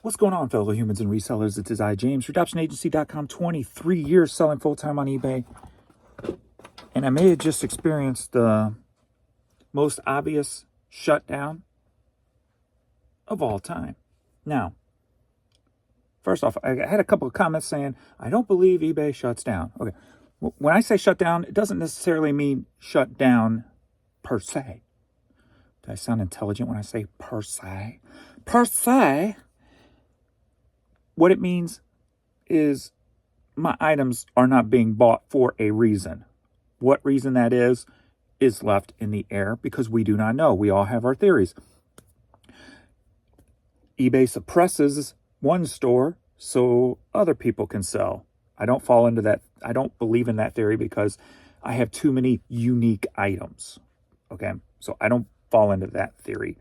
What's going on, fellow humans and resellers? It is I, James, RedoptionAgency.com, 23 years selling full-time on eBay. And I may have just experienced the most obvious shutdown of all time. Now, first off, I had a couple of comments saying, I don't believe eBay shuts down. Okay, when I say shut down, it doesn't necessarily mean shut down per se. Do I sound intelligent when I say per se? Per se, what it means is my items are not being bought for a reason. What reason that is left in the air because we do not know. We all have our theories. eBay suppresses one store so other people can sell. I don't fall into that. I don't believe in that theory because I have too many unique items. Okay, so I don't fall into that theory.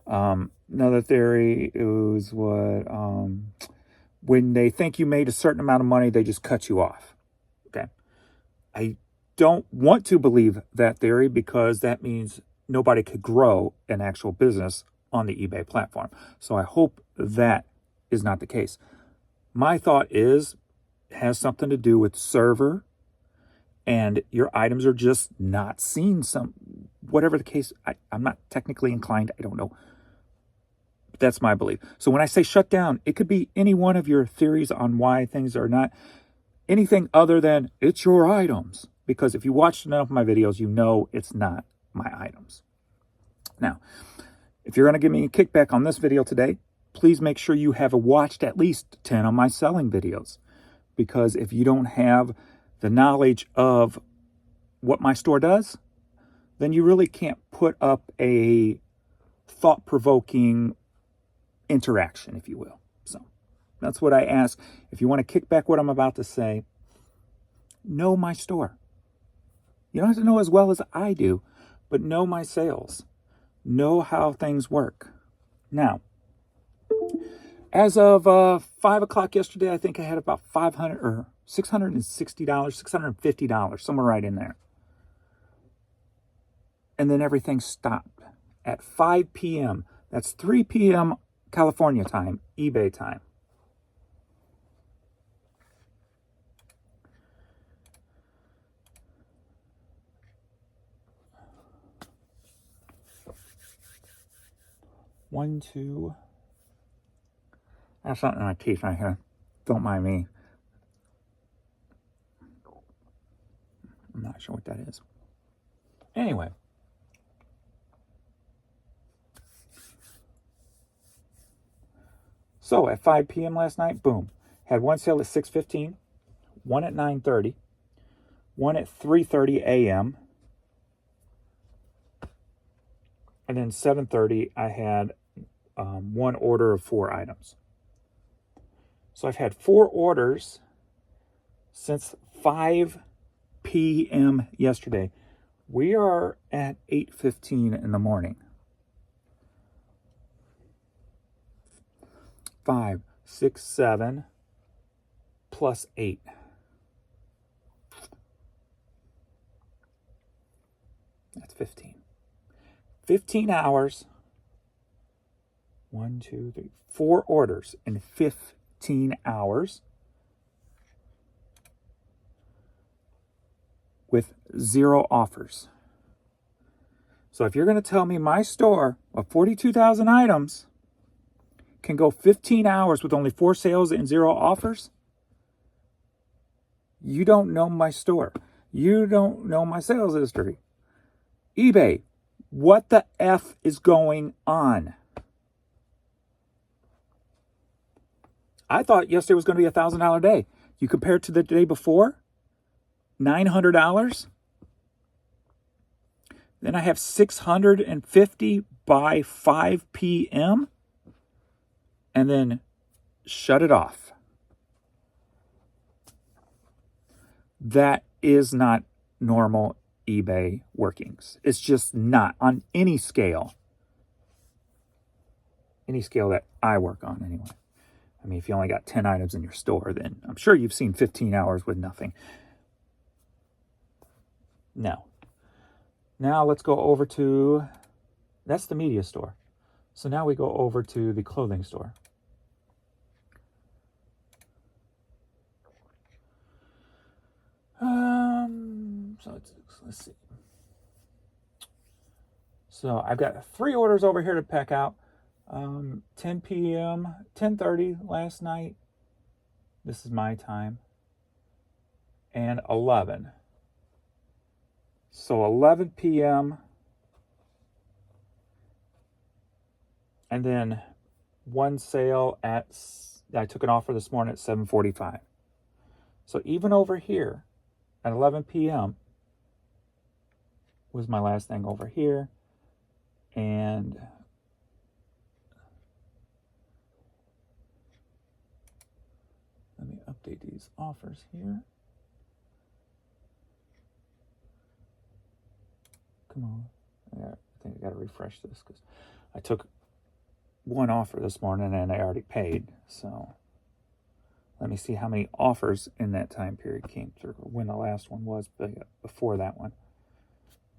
Another theory is when they think you made a certain amount of money, they just cut you off. Okay, I don't want to believe that theory because that means nobody could grow an actual business on the eBay platform. So I hope that is not the case. My thought is it has something to do with server and your items are just not seen. Whatever the case, I'm not technically inclined. I don't know. But that's my belief. So when I say shut down, it could be any one of your theories on why things are not anything other than it's your items. Because if you watched enough of my videos, you know it's not my items. Now, if you're going to give me a kickback on this video today, please make sure you have watched at least 10 of my selling videos. Because if you don't have the knowledge of what my store does, then you really can't put up a thought-provoking interaction, if you will. So that's what I ask. If you want to kick back what I'm about to say, know my store. You don't have to know as well as I do, but know my sales. Know how things work. Now, as of 5 o'clock yesterday, I think I had about $500 or $660, $650, somewhere right in there. And then everything stopped at 5 p.m. That's 3 p.m. California time, eBay time. One, two. I have something in my teeth right here. Don't mind me. I'm not sure what that is. Anyway. So at 5 p.m. last night, boom. Had one sale at 6:15, one at 9:30, one at 3:30 a.m., and then 7:30 I had one order of 4 items. So I've had 4 orders since 5 p.m. yesterday. We are at 8:15 in the morning. 5, 6, 7 plus 8. That's 15. 15 hours. 1, 2, 3, 4 orders in 15 hours with 0 offers. So if you're going to tell me my store of 42,000 items can go 15 hours with only 4 sales and 0 offers, you don't know my store. You don't know my sales history. eBay, what the F is going on? I thought yesterday was going to be $1,000 day. You compare it to the day before, $900. Then I have 650 by 5 p.m. and then shut it off. That is not normal eBay workings. It's just not on any scale. Any scale that I work on anyway. I mean, if you only got 10 items in your store, then I'm sure you've seen 15 hours with nothing. No. Now let's go over to, that's the media store. So now we go over to the clothing store. Let's see. So I've got 3 orders over here to pack out. 10 p.m., 10:30 last night. This is my time. And 11. So 11 p.m. And then one sale I took an offer this morning at 7:45. So even over here at 11 p.m. was my last thing over here. And let me update these offers here. Come on. I think I got to refresh this because I took one offer this morning and I already paid. So let me see how many offers in that time period came through, or when the last one was before that one.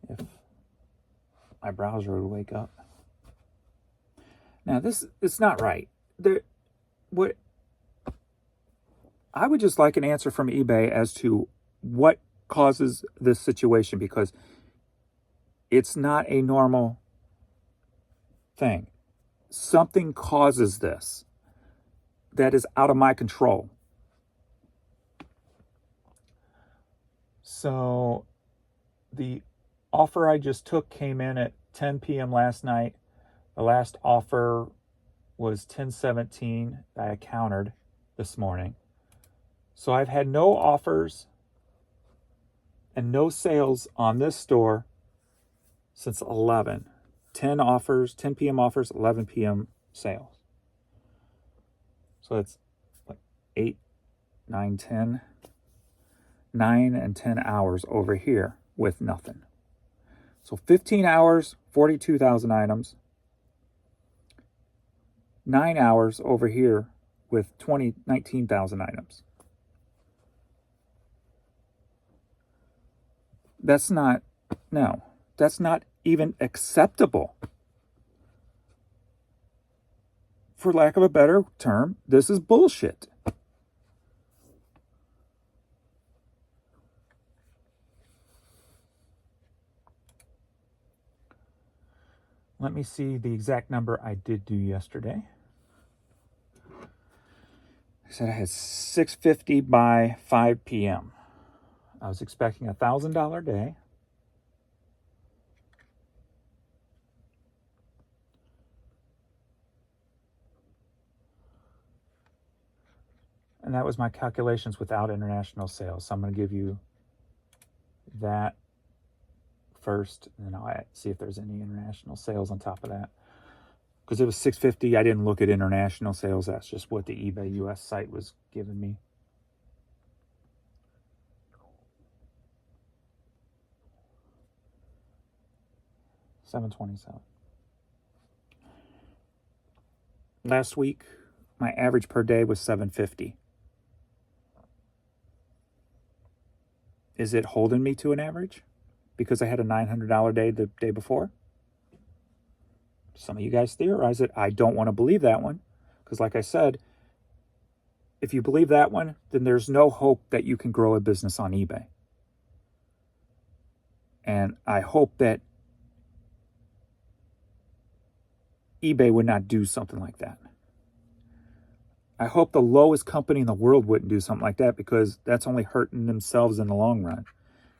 If my browser would wake up. Now it's not right. What I would just like an answer from eBay as to what causes this situation, because it's not a normal thing. Something causes this that is out of my control. So the offer I just took came in at 10 p.m. last night. The last offer was 10:17 that I countered this morning. So I've had no offers and no sales on this store since 11. 10 offers, 10 p.m. offers, 11 p.m. sales. So it's like 8, 9, 10, 9 and 10 hours over here with nothing. So 15 hours, 42,000 items. 9 hours over here with 19,000 items. That's not even acceptable. For lack of a better term, this is bullshit. Let me see the exact number I did do yesterday. I said I had 650 by 5 p.m. I was expecting a $1,000 day. And that was my calculations without international sales. So I'm going to give you that first, and then I'll see if there's any international sales on top of that. Because it was 650, I didn't look at international sales. That's just what the eBay US site was giving me. $727. Last week, my average per day was $750. Is it holding me to an average because I had a $900 day the day before? Some of you guys theorize it. I don't want to believe that one, because like I said, if you believe that one, then there's no hope that you can grow a business on eBay. And I hope that eBay would not do something like that. I hope the lowest company in the world wouldn't do something like that, because that's only hurting themselves in the long run.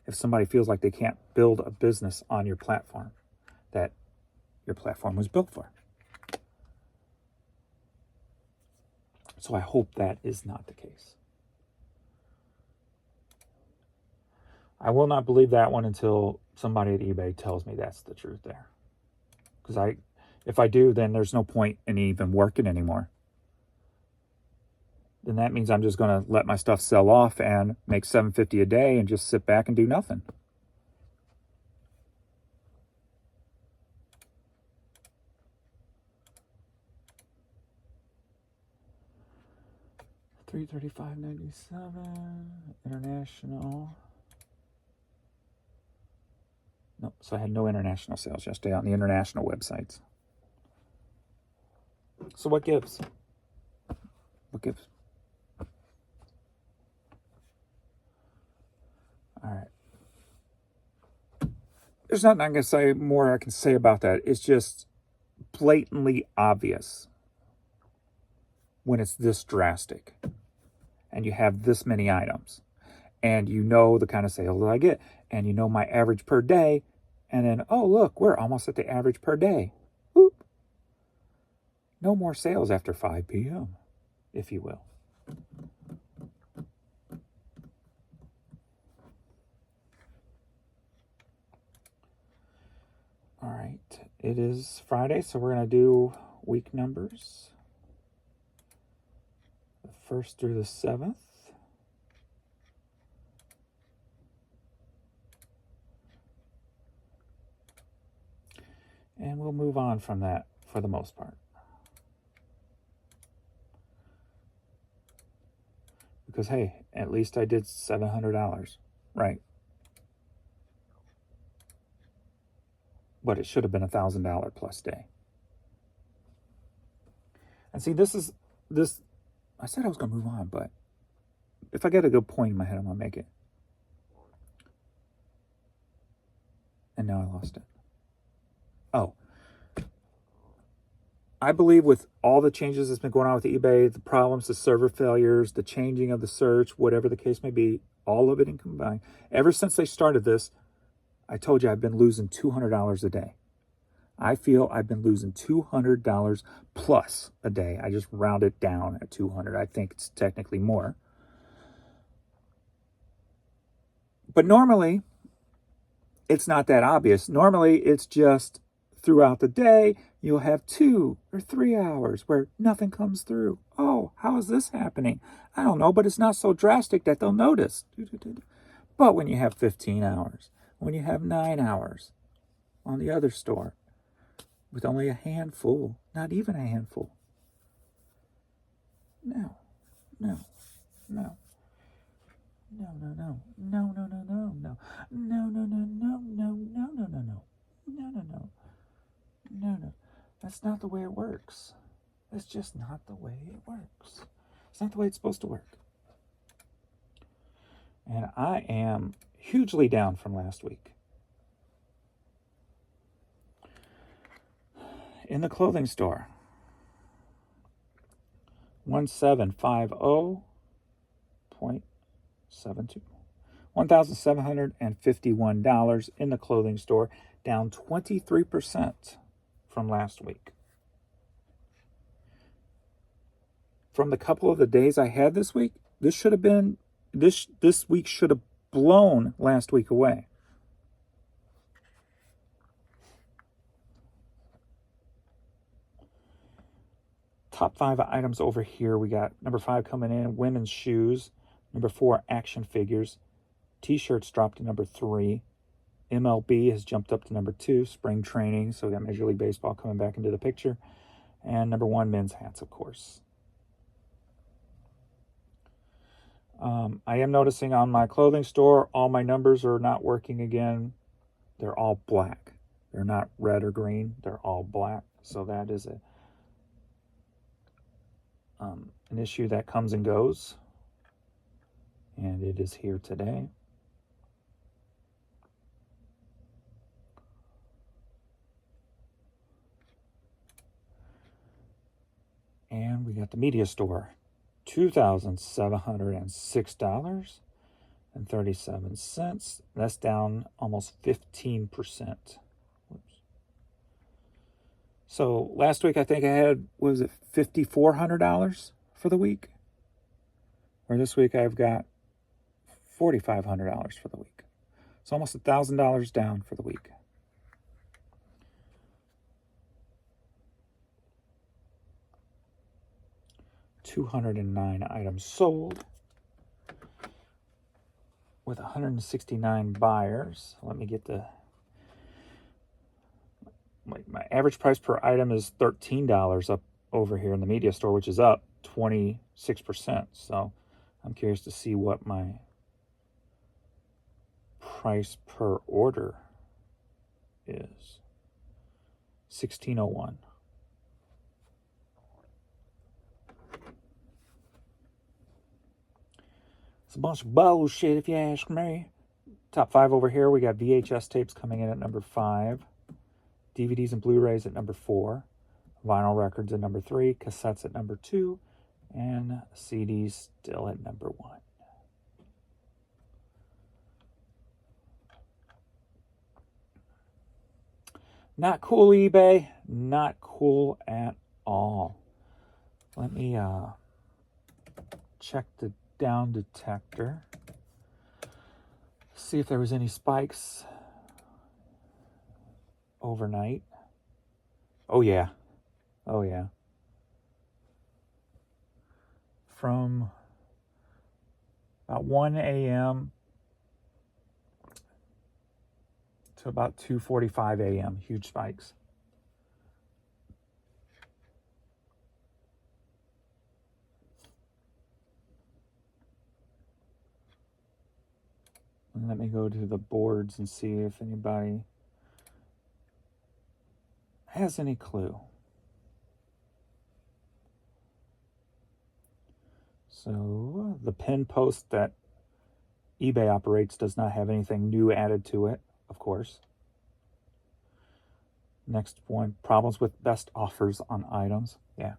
If somebody feels like they can't build a business on your platform that your platform was built for. So I hope that is not the case. I will not believe that one until somebody at eBay tells me that's the truth there. Because if I do, then there's no point in even working anymore. Then that means I'm just going to let my stuff sell off and make $750 a day and just sit back and do nothing. $335.97 international. Nope, so I had no international sales yesterday on the international websites. So what gives? What gives? All right. There's nothing I can say more I can say about that. It's just blatantly obvious when it's this drastic and you have this many items and you know the kind of sales that I get and you know my average per day, and then, oh, look, we're almost at the average per day. Whoop. No more sales after 5 p.m., if you will. All right, it is Friday, so we're going to do week numbers. The 1st through the 7th. And we'll move on from that for the most part. Because, hey, at least I did $700, right? But it should have been $1,000 plus day. And see, this, I said I was going to move on, but if I get a good point in my head, I'm going to make it. And now I lost it. Oh. I believe with all the changes that's been going on with eBay, the problems, the server failures, the changing of the search, whatever the case may be, all of it in combined, ever since they started this, I told you I've been losing $200 a day. I feel I've been losing $200 plus a day. I just round it down at 200. I think it's technically more. But normally, it's not that obvious. Normally, it's just throughout the day, you'll have 2 or 3 hours where nothing comes through. Oh, how is this happening? I don't know, but it's not so drastic that they'll notice. But when you have 15 hours, when you have 9 hours on the other store, with only a handful, not even a handful. No. That's not the way it works. That's just not the way it works. It's not the way it's supposed to work. And I am hugely down from last week. In the clothing store, 1750.72. $1,751 in the clothing store, down 23% from last week. From the couple of the days I had this week, this week should have blown last week away. Top 5 items over here. We got number 5 coming in, women's shoes. Number 4, action figures. T-shirts dropped to number 3. MLB has jumped up to number 2, spring training. So we got Major League Baseball coming back into the picture. And number 1, men's hats, of course. I am noticing on my clothing store, all my numbers are not working again. They're all black. They're not red or green. They're all black. So that is an issue that comes and goes. And it is here today. And we got the media store, $2,706.37. That's down almost 15%. Whoops. So last week I think I had, was it $5,400 for the week? Or this week I've got $4,500 for the week. It's almost $1,000 down for the week. $209 items sold with 169 buyers. Let me get my average price per item is $13 up over here in the media store, which is up 26%. So I'm curious to see what my price per order is. $16.01. It's a bunch of bullshit if you ask me. Top 5 over here, we got VHS tapes coming in at number 5, DVDs and Blu-rays at number 4, vinyl records at number 3, cassettes at number 2, and CDs still at number 1. Not cool, eBay. Not cool at all. Let me check the down detector. See if there was any spikes overnight. Oh yeah. Oh yeah. From about 1 a.m. to about 2:45 a.m. Huge spikes. And let me go to the boards and see if anybody has any clue. So the pin post that eBay operates does not have anything new added to it, of course. Next one, problems with best offers on items. Yeah.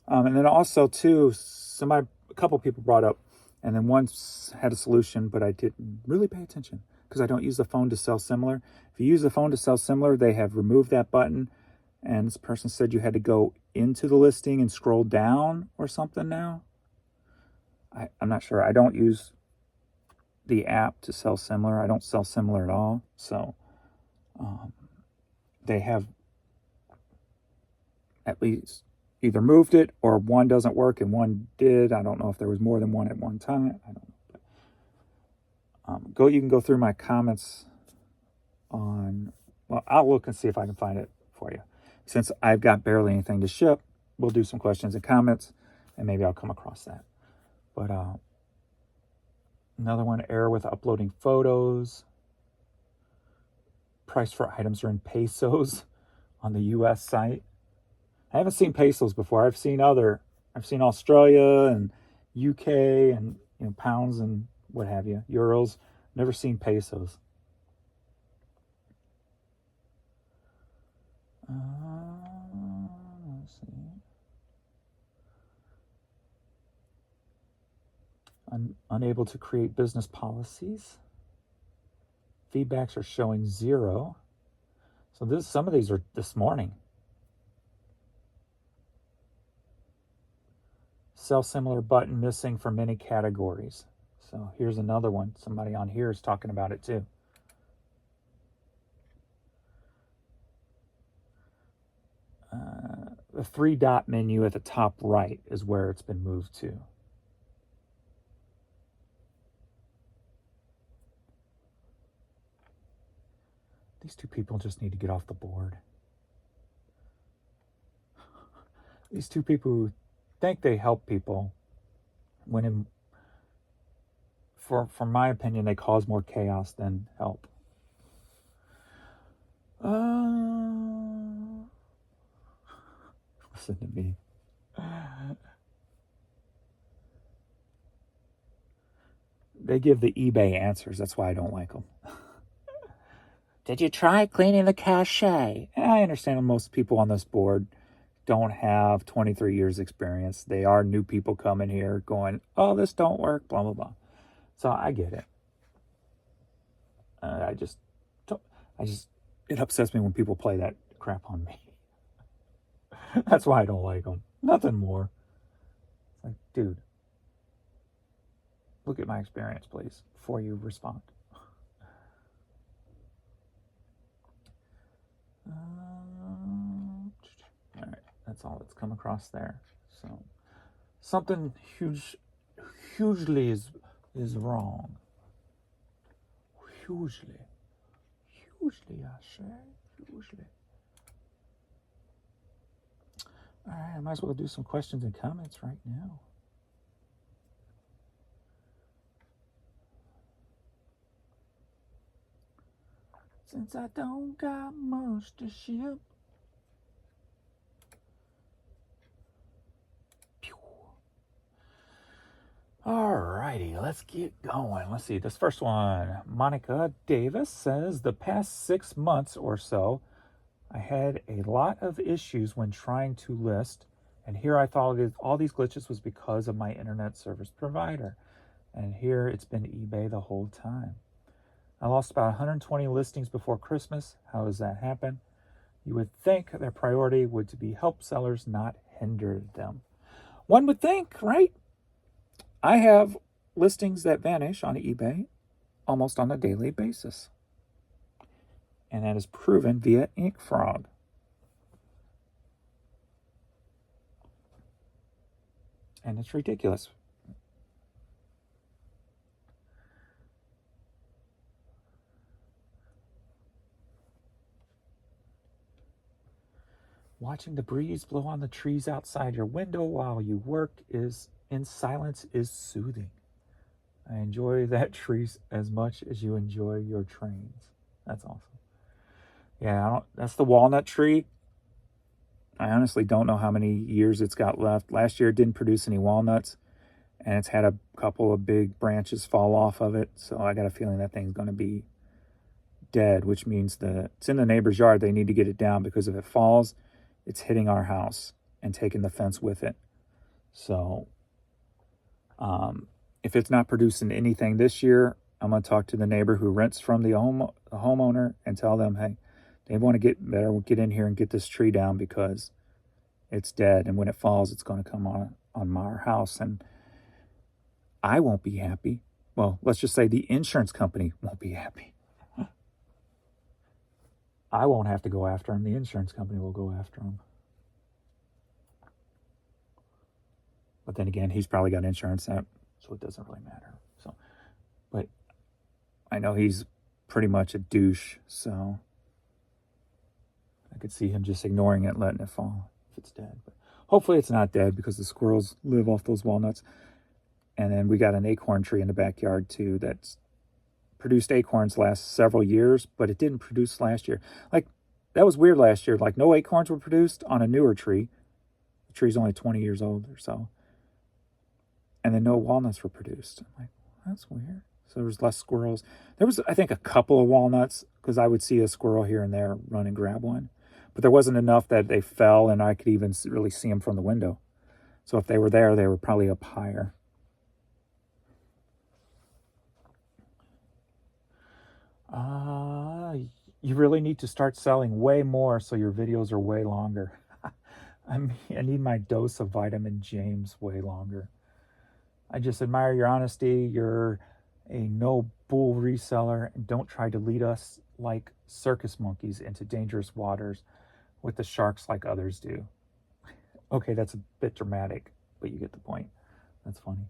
And then also too, a couple people brought up, and then one had a solution, but I didn't really pay attention because I don't use the phone to sell similar. If you use the phone to sell similar, they have removed that button, and this person said you had to go into the listing and scroll down or something now. I'm not sure. I don't use the app to sell similar. I don't sell similar at all. So they have at least either moved it or one doesn't work and one did. I don't know if there was more than one at one time. I don't know. But, you can go through my comments on, well, I'll look and see if I can find it for you. Since I've got barely anything to ship, we'll do some questions and comments, and maybe I'll come across that. But another one, error with uploading photos. Price for items are in pesos on the U.S. site. I haven't seen pesos before. I've seen Australia and UK and pounds and what have you, euros. Never seen pesos. Let's see. Unable to create business policies. Feedbacks are showing 0. So some of these are this morning. Sell similar button missing for many categories. So here's another one. Somebody on here is talking about it too. The 3-dot menu at the top right is where it's been moved to. These two people just need to get off the board. These two people who think they help people, when from my opinion, they cause more chaos than help. Listen to me. They give the eBay answers. That's why I don't like them. Did you try cleaning the cache? I understand most people on this board don't have 23 years experience. They are new people coming here going, oh, this don't work, blah, blah, blah. So I get it. It upsets me when people play that crap on me. That's why I don't like them. Nothing more. It's like, dude, look at my experience, please, before you respond. All right, that's all that's come across there. So something hugely is wrong. Hugely, I say, hugely. All right, I might as well do some questions and comments right now. Since I don't got much to ship. Alrighty, let's get going. Let's see, this first one. Monica Davis says, the past 6 months or so, I had a lot of issues when trying to list, and here I thought all these glitches was because of my internet service provider. And here it's been eBay the whole time. I lost about 120 listings before Christmas. How does that happen? You would think their priority would be help sellers, not hinder them. One would think, right? I have listings that vanish on eBay almost on a daily basis. And that is proven via InkFrog. And it's ridiculous. Watching the breeze blow on the trees outside your window while you work in silence is soothing. I enjoy that trees as much as you enjoy your trains. That's awesome. Yeah, that's the walnut tree. I honestly don't know how many years it's got left. Last year it didn't produce any walnuts, and it's had a couple of big branches fall off of it. So I got a feeling that thing's going to be dead, which means that it's in the neighbor's yard. They need to get it down, because if it falls, it's hitting our house and taking the fence with it. So if it's not producing anything this year, I'm going to talk to the neighbor who rents from the homeowner and tell them, hey, they want to get in here and get this tree down, because it's dead. And when it falls, it's going to come on our house. And I won't be happy. Well, let's just say the insurance company won't be happy. I won't have to go after him. The insurance company will go after him. But then again, he's probably got insurance, so it doesn't really matter. So, but I know he's pretty much a douche, so I could see him just ignoring it, letting it fall if it's dead. But hopefully it's not dead, because the squirrels live off those walnuts. And then we got an acorn tree in the backyard too that's produced acorns last several years, but it didn't produce last year. Like, that was weird last year. Like, no acorns were produced on a newer tree. The tree's only 20 years old or so. And then no walnuts were produced. I'm like, that's weird. So there was less squirrels. There was, I think, a couple of walnuts, because I would see a squirrel here and there run and grab one. But there wasn't enough that they fell and I could even really see them from the window. So if they were there, they were probably up higher. You really need to start selling way more so your videos are way longer. I need my dose of vitamin James way longer. I just admire your honesty. You're a no bull reseller, and don't try to lead us like circus monkeys into dangerous waters with the sharks like others do. Okay, that's a bit dramatic, but you get the point. That's funny.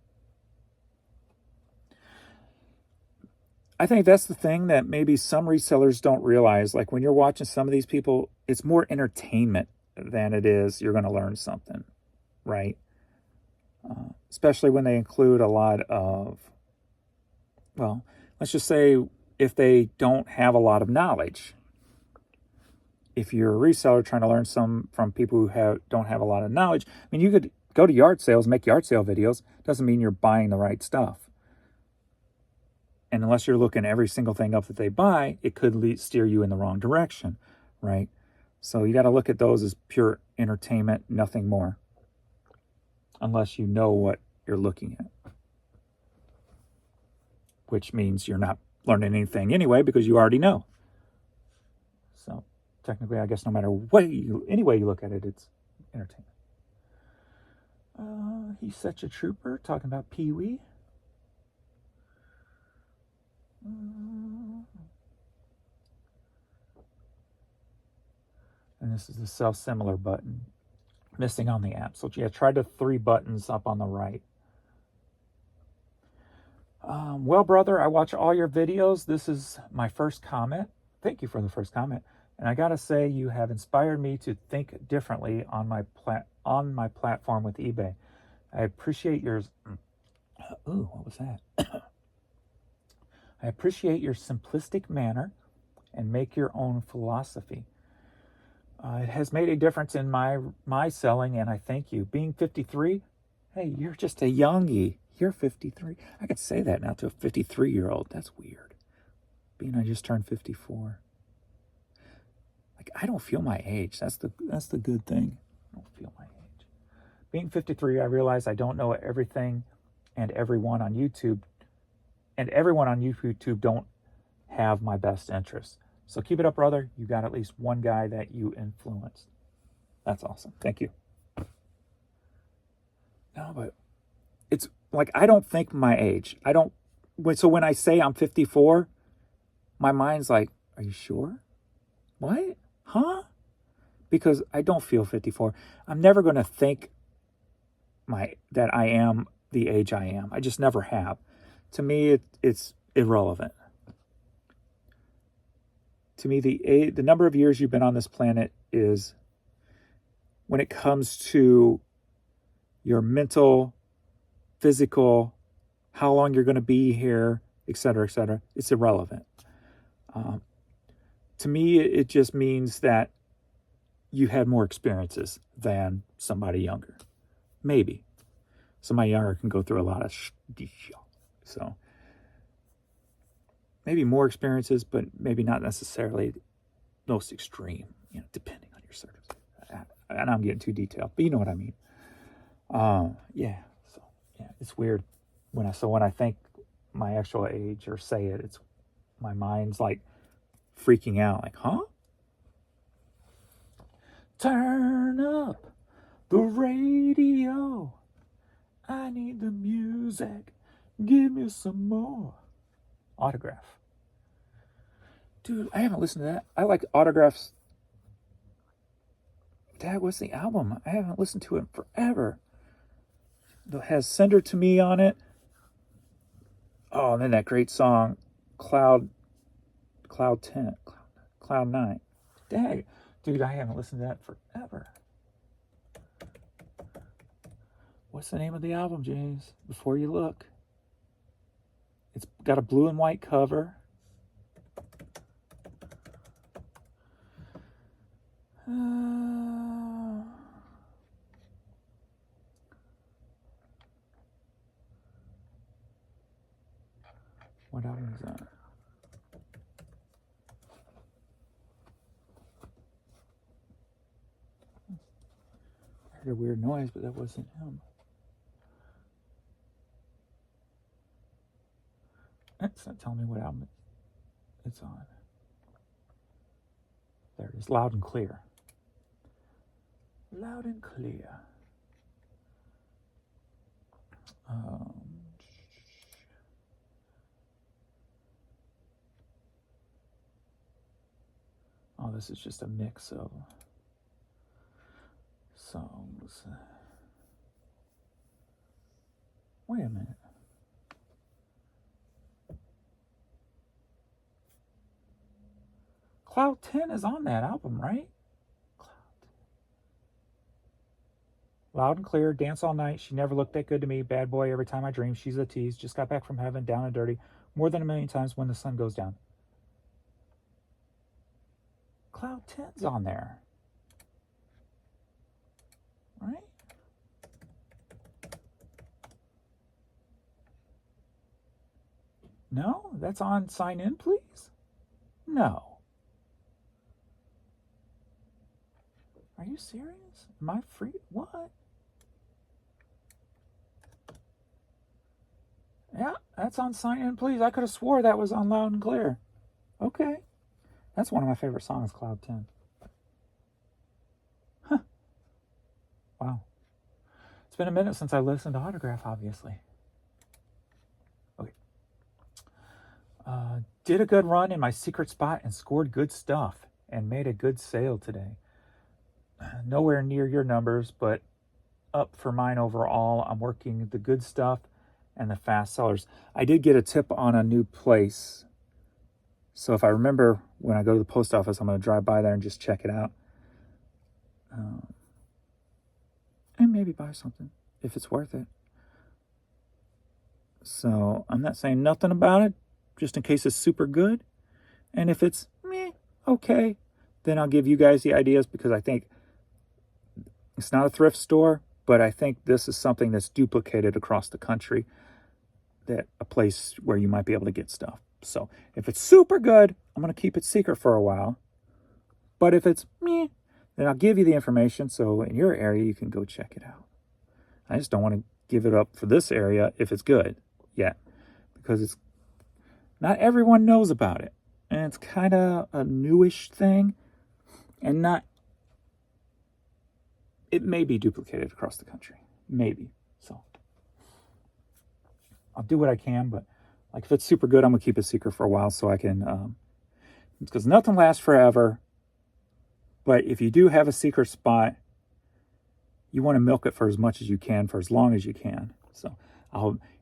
I think that's the thing that maybe some resellers don't realize. Like, when you're watching some of these people, it's more entertainment than it is you're going to learn something, right? Especially when they include a lot of, well, let's just say if they don't have a lot of knowledge. If you're a reseller trying to learn from people who don't have a lot of knowledge, I mean, you could go to yard sales, make yard sale videos. Doesn't mean you're buying the right stuff. And unless you're looking every single thing up that they buy, it could steer you in the wrong direction, right? So you got to look at those as pure entertainment, nothing more. Unless you know what you're looking at. Which means you're not learning anything anyway, because you already know. So technically, I guess no matter any way you look at it, it's entertainment. He's such a trooper, talking about Pee-wee. And this is the self-similar button missing on the app. So yeah, try the 3 buttons up on the right. Well, brother, I watch all your videos. This is my first comment. Thank you for the first comment. And I gotta say, you have inspired me to think differently on my platform with eBay. I appreciate your... Ooh, what was that? I appreciate your simplistic manner and make your own philosophy. It has made a difference in my selling, and I thank you. Being 53, hey, you're just a youngie. You're 53. I could say that now to a 53-year-old. That's weird. Being I just turned 54. Like, I don't feel my age. That's the good thing. I don't feel my age. Being 53, I realize I don't know everything and everyone on YouTube. And everyone on YouTube don't have my best interests. So keep it up, brother. You got at least one guy that you influenced. That's awesome. Thank you. No, but it's like, I don't think my age. So when I say I'm 54, my mind's like, are you sure? What? Huh? Because I don't feel 54. I'm never going to think that I am the age I am. I just never have. To me, it's irrelevant. To me, the number of years you've been on this planet is, when it comes to your mental, physical, how long you're going to be here, et cetera, it's irrelevant. To me, it just means that you had more experiences than somebody younger. Maybe. Somebody younger can go through a lot of so maybe more experiences, but maybe not necessarily most extreme, depending on your circumstances. And I'm getting too detailed, but you know what I mean. Yeah. So yeah, it's weird when I think my actual age or say it, it's my mind's like freaking out, like, huh? Turn up the radio. I need the music. Give me some more. Autograph. Dude, I haven't listened to that. I like Autograph's. Dad, what's the album? I haven't listened to it forever. It has Send Her to Me on it. Oh, and then that great song, Cloud 10, Cloud 9. Dang, dude, I haven't listened to that forever. What's the name of the album, James? Before you look. It's got a blue and white cover. What album is that? I heard a weird noise, but that wasn't him. It's not telling me what album it's on. There it is, Loud and Clear. Loud and Clear. Oh, this is just a mix of songs. Wait a minute. Cloud 10 is on that album, right? Loud and Clear, Dance All Night, She Never Looked That Good to Me, Bad Boy, Every Time I Dream, She's a Tease, Just Got Back from Heaven, Down and Dirty, More Than a Million Times, When the Sun Goes Down. Cloud 10's on there. Right? No? That's on Sign In, Please? No. Are you serious? Am I free? What? Yeah, that's on Sign In, Please. I could have swore that was on Loud and Clear. Okay. That's one of my favorite songs, Cloud 10. Huh. Wow. It's been a minute since I listened to Autograph, obviously. Okay. Did a good run in my secret spot and scored good stuff and made a good sale today. Nowhere near your numbers, but up for mine overall. I'm working the good stuff and the fast sellers. I did get a tip on a new place. So if I remember when I go to the post office, I'm going to drive by there and just check it out. And maybe buy something if it's worth it. So I'm not saying nothing about it, just in case it's super good. And if it's meh, okay, then I'll give you guys the ideas, because I think it's not a thrift store, but I think this is something that's duplicated across the country. that a place where you might be able to get stuff. So if it's super good, I'm going to keep it secret for a while. But if it's meh, then I'll give you the information so in your area you can go check it out. I just don't want to give it up for this area if it's good yet, because it's not everyone knows about it. And it's kind of a newish thing, and it may be duplicated across the country. Maybe. So I'll do what I can, but like if it's super good, I'm going to keep it secret for a while so I can, because nothing lasts forever. But if you do have a secret spot, you want to milk it for as much as you can, for as long as you can. So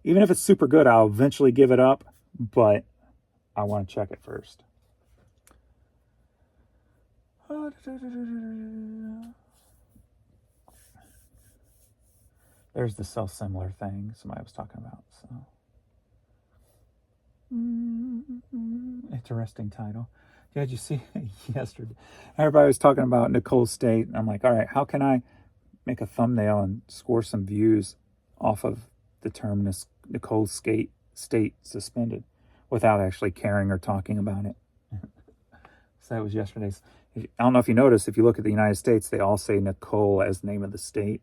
even if it's super good, I'll eventually give it up, but I want to check it first. There's the self-similar thing somebody was talking about. So interesting title. Yeah, did you see yesterday? Everybody was talking about Nicole State. I'm like, all right, how can I make a thumbnail and score some views off of the term Nicole State suspended without actually caring or talking about it? So that was yesterday's. I don't know if you noticed, if you look at the United States, they all say Nicole as the name of the state.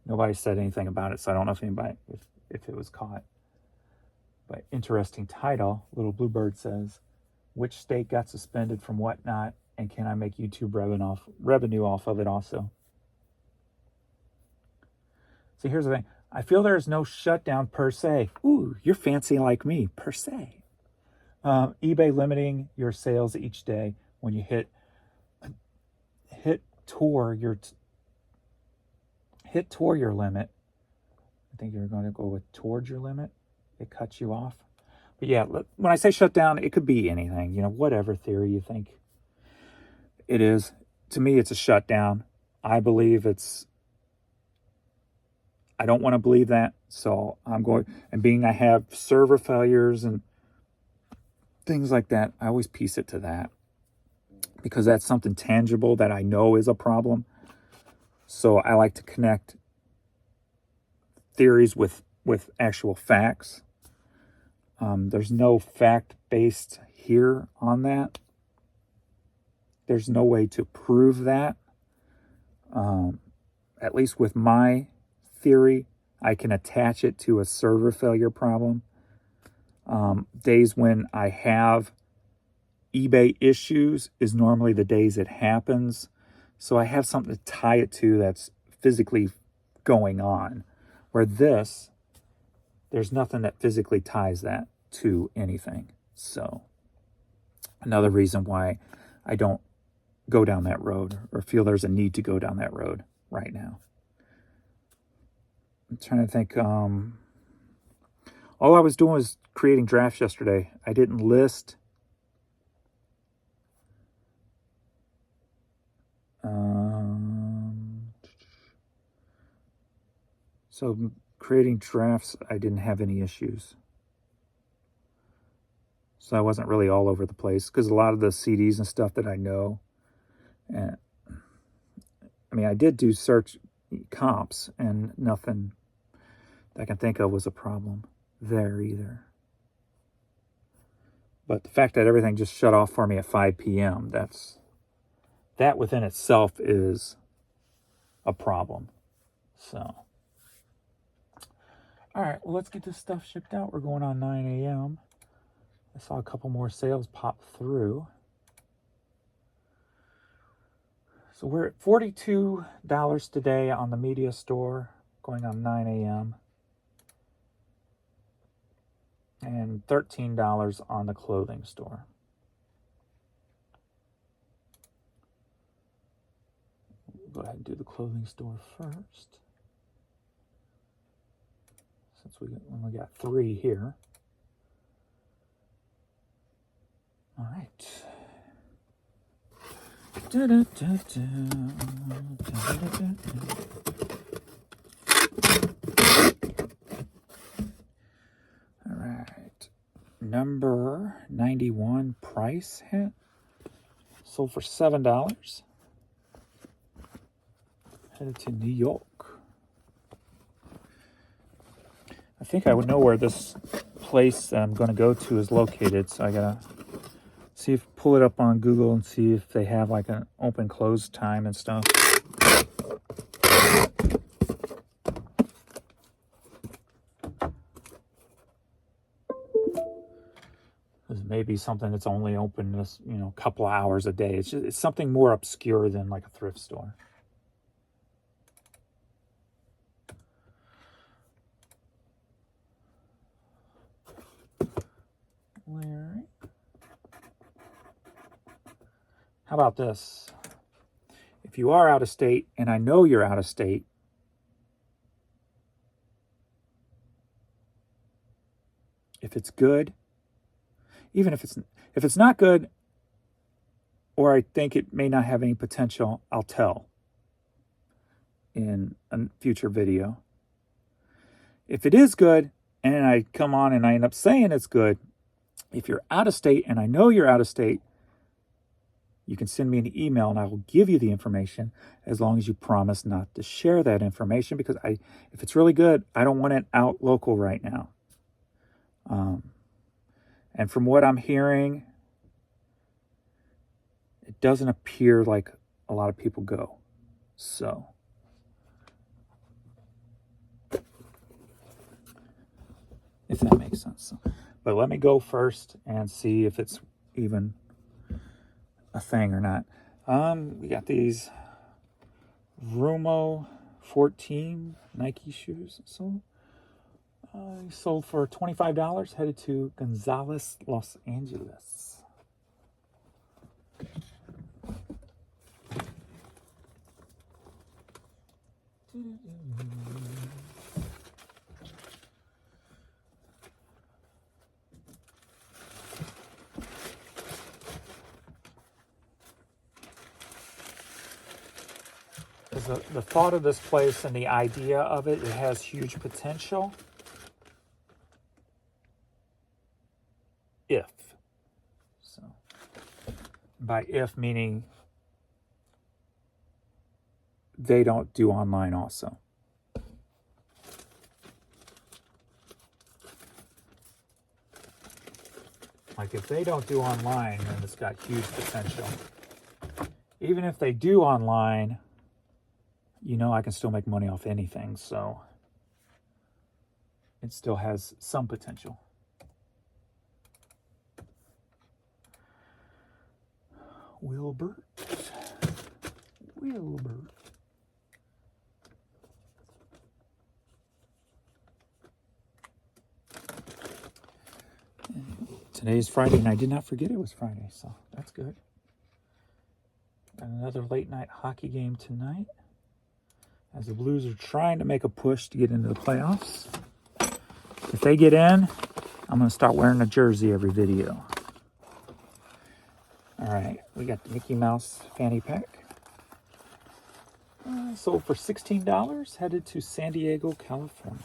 Nobody said anything about it, so I don't know if it was caught. But interesting title. Little Bluebird says, which state got suspended from what not, and can I make YouTube revenue off of it also? See, here's the thing. I feel there is no shutdown per se. Ooh, you're fancy like me, per se. eBay limiting your sales each day when you hit toward your limit. I think you're going to go with towards your limit. It cuts you off. But yeah, when I say shut down, it could be anything, whatever theory you think it is. To me, it's a shutdown. I believe I don't want to believe that. So I'm going, and being I have server failures and things like that, I always piece it to that, because that's something tangible that I know is a problem. So I like to connect theories with actual facts. There's no fact-based here on that. There's no way to prove that. At least with my theory, I can attach it to a server failure problem. Days when I have eBay issues is normally the days it happens. So I have something to tie it to that's physically going on. Where there's nothing that physically ties that to anything. So another reason why I don't go down that road or feel there's a need to go down that road right now. I'm trying to think. All I was doing was creating drafts yesterday. I didn't list. So creating drafts, I didn't have any issues. So I wasn't really all over the place, because a lot of the CDs and stuff that I know, and I did do search comps, and nothing that I can think of was a problem there either. But the fact that everything just shut off for me at 5 p.m., that within itself is a problem. So, all right, well, let's get this stuff shipped out. We're going on 9 a.m. I saw a couple more sales pop through. So we're at $42 today on the media store, going on 9 a.m. and $13 on the clothing store. We'll go ahead and do the clothing store first, since we only got 3 here. All right. All right. Number 91 price hit. Sold for $7. Headed to New York. think I would know where this place that I'm going to go to is located, so I gotta pull it up on Google and see if they have like an open close time and stuff. Maybe something that's only open this, a couple of hours a day. It's something more obscure than like a thrift store. Larry. How about this? If you are out of state, and I know you're out of state, if it's good, even if it's not good, or I think it may not have any potential, I'll tell in a future video. If it is good, and I come on and I end up saying it's good, if you're out of state, and I know you're out of state, you can send me an email and I will give you the information, as long as you promise not to share that information, because if it's really good, I don't want it out local right now. And from what I'm hearing, it doesn't appear like a lot of people go. So, if that makes sense. But let me go first and see if it's even a thing or not. We got these Rumo 14 Nike shoes. Sold for $25, headed to Gonzales, Los Angeles. The thought of this place and the idea of it has huge potential. By if meaning they don't do online also. Like if they don't do online, then it's got huge potential. Even if they do online, I can still make money off anything, so it still has some potential. Wilbert. Today is Friday, and I did not forget it was Friday, so that's good. Got another late night hockey game tonight, as the Blues are trying to make a push to get into the playoffs. If they get in, I'm going to start wearing a jersey every video. All right, we got the Mickey Mouse fanny pack. Sold for $16, headed to San Diego, California.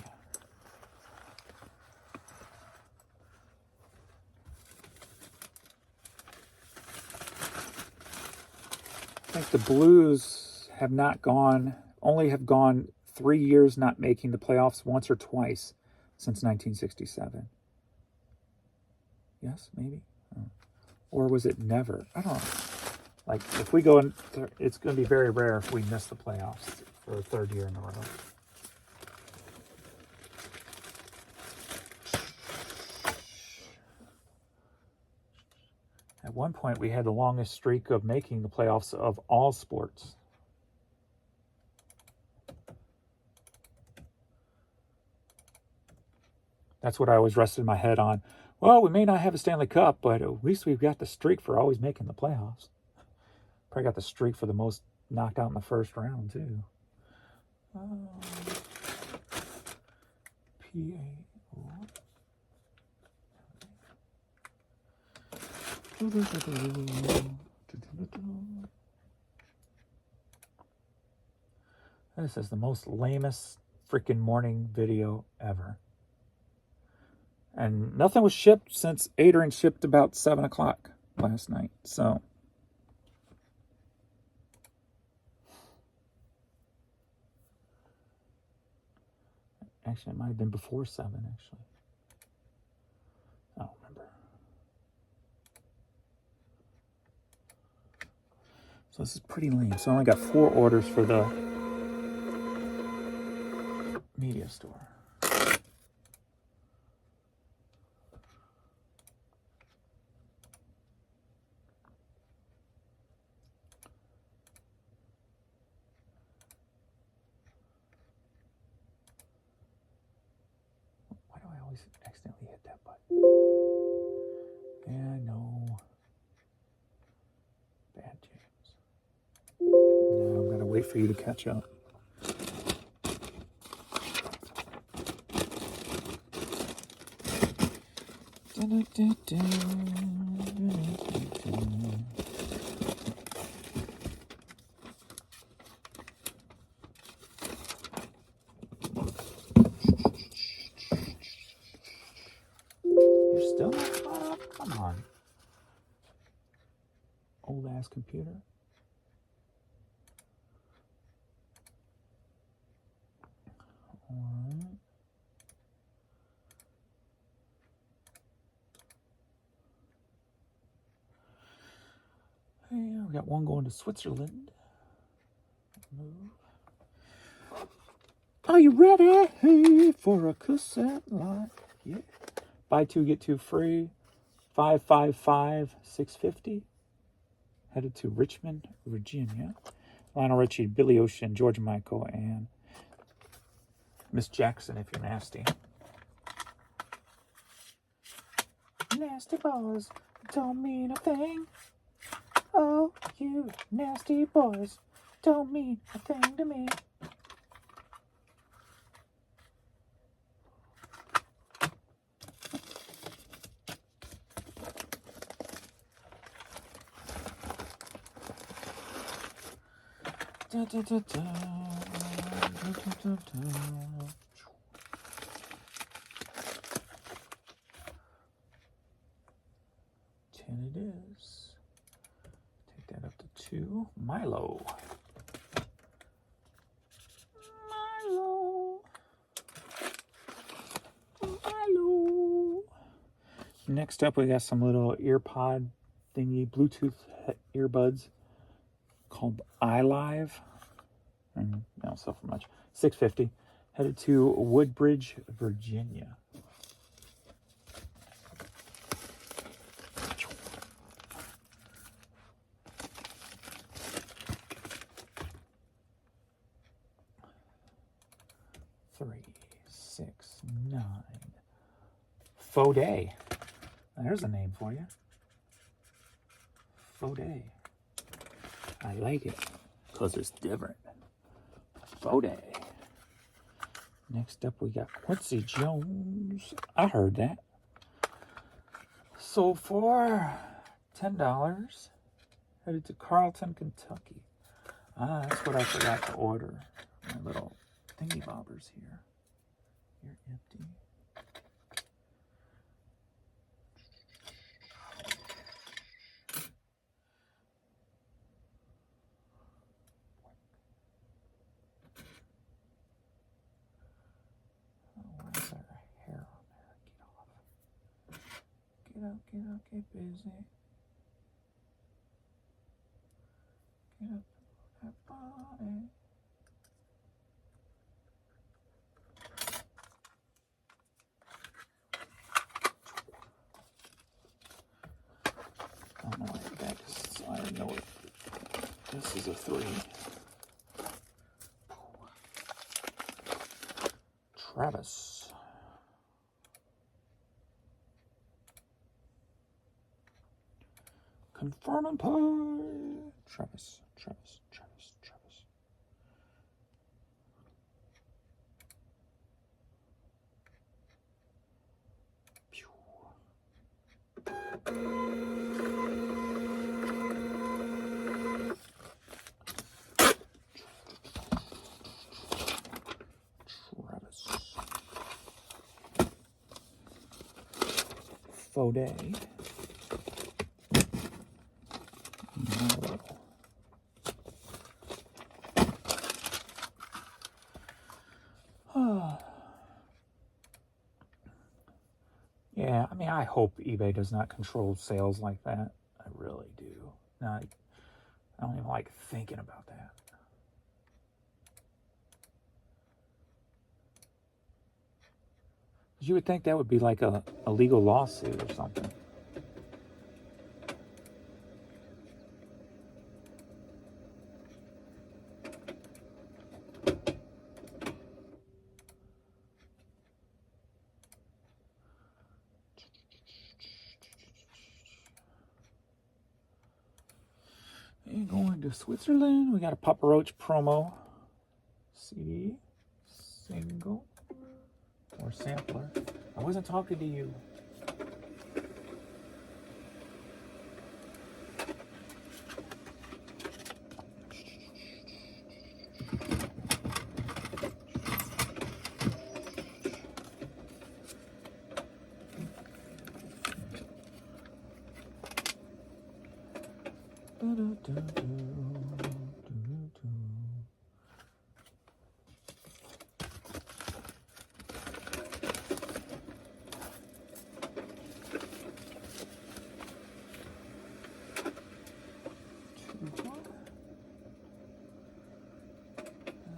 I think the Blues have only gone 3 years not making the playoffs, once or twice since 1967. Yes, maybe? Or was it never? I don't know. Like, if we go in, it's going to be very rare if we miss the playoffs for a third year in a row. At one point, we had the longest streak of making the playoffs of all sports. That's what I always rested my head on. Well, we may not have a Stanley Cup, but at least we've got the streak for always making the playoffs. Probably got the streak for the most knocked out in the first round, too. P-A-O. This is the most lamest freaking morning video ever. And nothing was shipped since Adrian shipped about 7 o'clock last night. So, Actually, it might have been before 7, actually. I don't remember. So this is pretty lame. So I only got 4 orders for the media store. Why do I always accidentally hit that button? Yeah, I know. Bad James. Now I'm going to wait for you to catch up. You're still not caught up? Come on. Old ass computer. Alright. Hey, we got one going to Switzerland. Move. Are you ready for a cassette live? Yeah. Buy 2, get 2 free. 555 650. Headed to Richmond, Virginia. Lionel Richie, Billy Ocean, George Michael, and Miss Jackson, if you're nasty. Nasty boys don't mean a thing. Oh, you nasty boys don't mean a thing to me. Da, da, da, da. Da, da, da, da. It is. Take that up to 2. Milo. Next up, we got some little earpod thingy, Bluetooth earbuds called iLive. And they don't sell for much. $6.50. Headed to Woodbridge, Virginia. Three, 6, 9. Faux Day. There's a name for you. Faux Day. I like it because it's different. Faux Day. Next up, we got Quincy Jones. I heard that. Sold for $10. Headed to Carlton, Kentucky. Ah, that's what I forgot to order. My little thingy bobbers here. You're empty. Why is there a hair on there? Get off. Get up, get busy. Get up, that body. I don't know why that is. I know it. This is a 3. Travis. Confirm and pie. Travis. Pew. Travis. Faux Day. Yeah, I mean, I hope eBay does not control sales like that. I really do. Not, I don't even like thinking about that. You would think that would be like a legal lawsuit or something. And going to Switzerland, we got a Papa Roach promo CD, single, or sampler. I wasn't talking to you.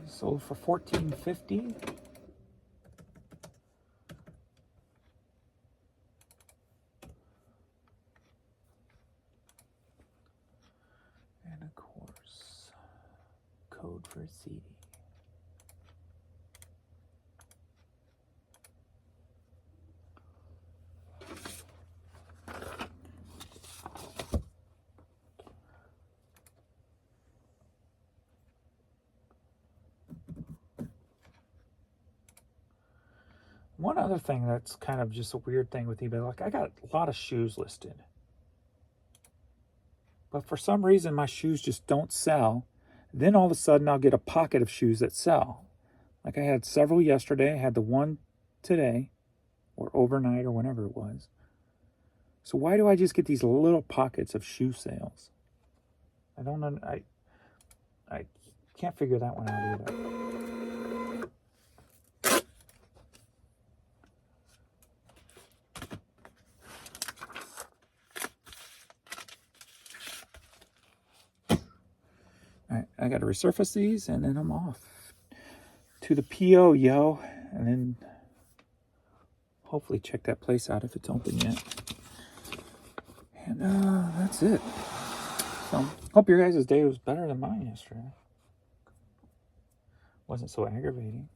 Sold for $14.50. And of course, code for a CD. One other thing that's kind of just a weird thing with eBay, like I got a lot of shoes listed, but for some reason my shoes just don't sell. Then all of a sudden I'll get a pocket of shoes that sell. Like I had several yesterday. I had the one today or overnight or whenever it was. So why do I just get these little pockets of shoe sales? I don't know. I can't figure that one out either. Alright, I got to resurface these and then I'm off to the PO, yo. And then hopefully check that place out if it's open yet. And that's it. So, hope your guys' day was better than mine yesterday. Wasn't so aggravating.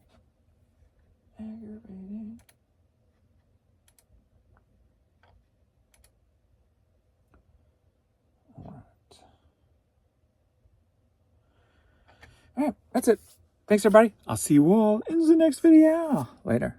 Alright, that's it. Thanks, everybody. I'll see you all in the next video. Later.